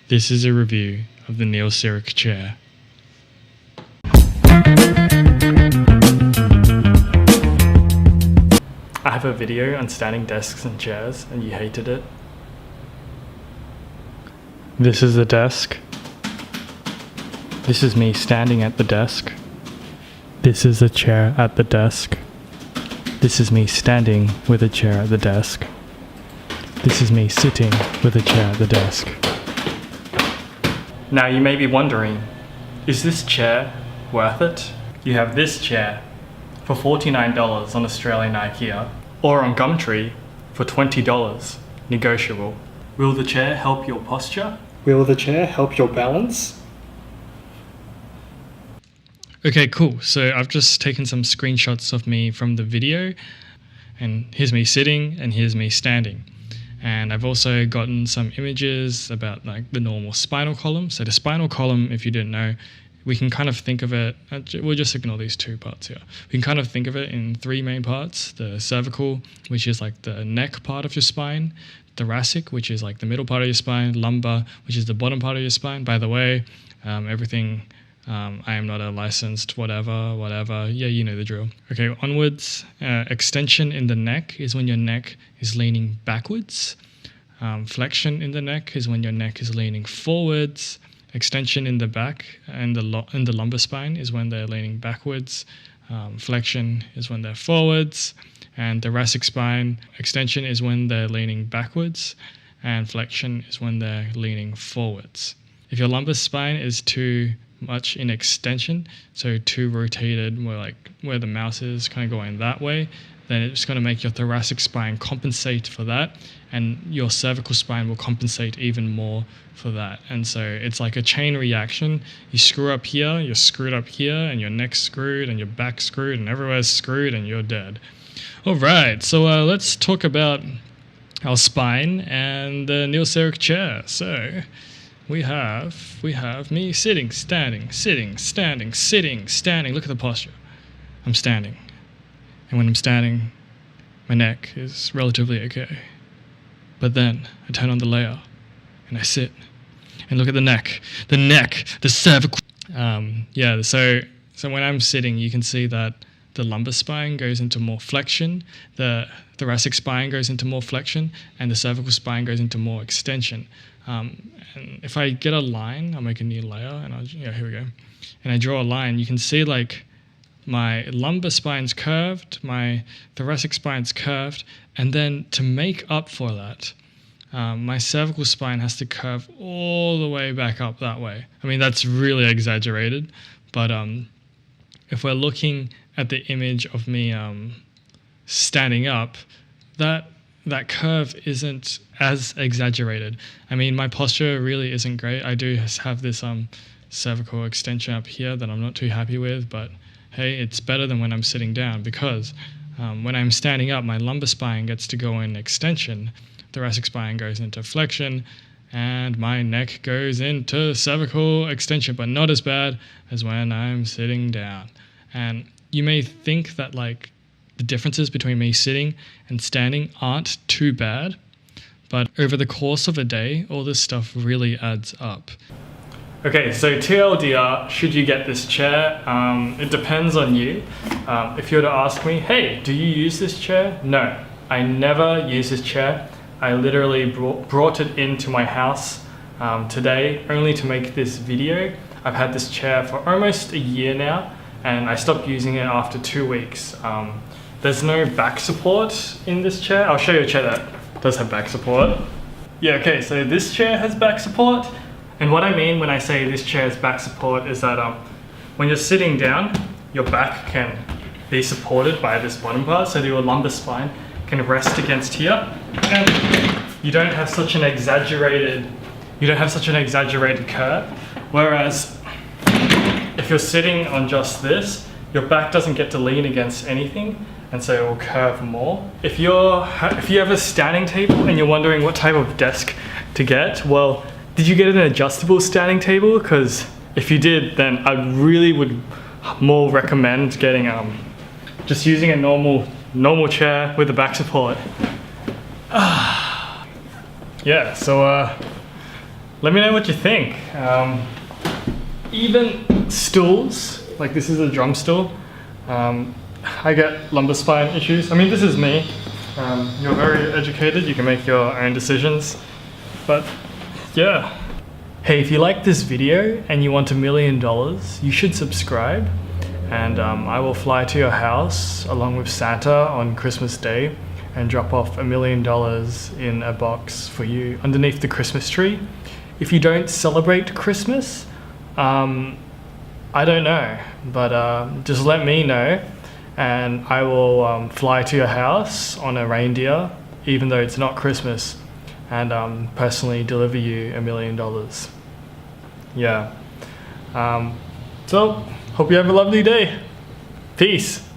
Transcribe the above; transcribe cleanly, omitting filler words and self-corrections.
This is a review of the Nilserik chair. I have a video on standing desks and chairs and you hated it. This is the desk. This is me standing at the desk. This is a chair at the desk. This is me standing with a chair at the desk. This is me sitting with a chair at the desk. Now you may be wondering, is this chair worth it? You have this chair for $49 on Australian IKEA or on Gumtree for $20, negotiable. Will the chair help your posture? Will the chair help your balance? Okay, cool. So I've just taken some screenshots of me from the video, and here's me sitting and here's me standing. And I've also gotten some images about like the normal spinal column. So the spinal column, if you didn't know, we can kind of think of it, we'll just ignore these two parts here. We can kind of think of it in three main parts: the cervical, which is like the neck part of your spine; thoracic, which is like the middle part of your spine; lumbar, which is the bottom part of your spine. By the way, everything, I am not a licensed whatever, yeah, you know the drill. Okay, onwards. Extension in the neck is when your neck is leaning backwards. Flexion in the neck is when your neck is leaning forwards. Extension in the back and in the lumbar spine is when they're leaning backwards. Flexion is when they're forwards. And thoracic spine, extension is when they're leaning backwards, and flexion is when they're leaning forwards. If your lumbar spine is too much in extension, so too rotated, where the mouse is kind of going that way, then it's going to make your thoracic spine compensate for that, and your cervical spine will compensate even more for that. And so it's like a chain reaction. You screw up here, you're screwed up here, and your neck's screwed, and your back's screwed, and everywhere's screwed, and you're dead. All right, so let's talk about our spine and the Nilserik chair. So we have me sitting, standing, sitting, standing, sitting, standing. Look at the posture. I'm standing. And when I'm standing, my neck is relatively okay. But then I turn on the layer and I sit and look at the neck, the cervical. So when I'm sitting, you can see that the lumbar spine goes into more flexion, the thoracic spine goes into more flexion, and the cervical spine goes into more extension. And if I get a line, I'll make a new layer, and here we go. And I draw a line, you can see like my lumbar spine's curved, my thoracic spine's curved, and then to make up for that, my cervical spine has to curve all the way back up that way. I mean, that's really exaggerated, but if we're looking at the image of me standing up, that curve isn't as exaggerated. I mean, my posture really isn't great. I do have this cervical extension up here that I'm not too happy with, but hey, it's better than when I'm sitting down, because when I'm standing up, my lumbar spine gets to go in extension, thoracic spine goes into flexion, and my neck goes into cervical extension, but not as bad as when I'm sitting down. And you may think that like the differences between me sitting and standing aren't too bad, but over the course of a day, all this stuff really adds up. Okay, so TLDR, should you get this chair? It depends on you. If you were to ask me, hey, do you use this chair? No, I never use this chair. I literally brought it into my house today only to make this video. I've had this chair for almost a year now, and I stopped using it after 2 weeks. There's no back support in this chair. I'll show you a chair that does have back support. Yeah, okay, so this chair has back support. And what I mean when I say this chair has back support is that when you're sitting down, your back can be supported by this bottom part, so that your lumbar spine can rest against here. And you don't have such an exaggerated curve. Whereas if you're sitting on just this, your back doesn't get to lean against anything, and so it will curve more. If you have a standing table and you're wondering what type of desk to get, well, did you get an adjustable standing table? Because if you did, then I really would more recommend getting just using a normal chair with a back support. Yeah, so let me know what you think. Even stools, like this is a drum stool. I get lumbar spine issues. I mean, this is me. You're very educated, you can make your own decisions. But yeah. Hey, if you like this video and you want $1 million, you should subscribe. And I will fly to your house along with Santa on Christmas Day and drop off $1 million in a box for you underneath the Christmas tree. If you don't celebrate Christmas, I don't know, but just let me know and I will fly to your house on a reindeer, even though it's not Christmas, and personally deliver you $1 million. Yeah. So, hope you have a lovely day. Peace.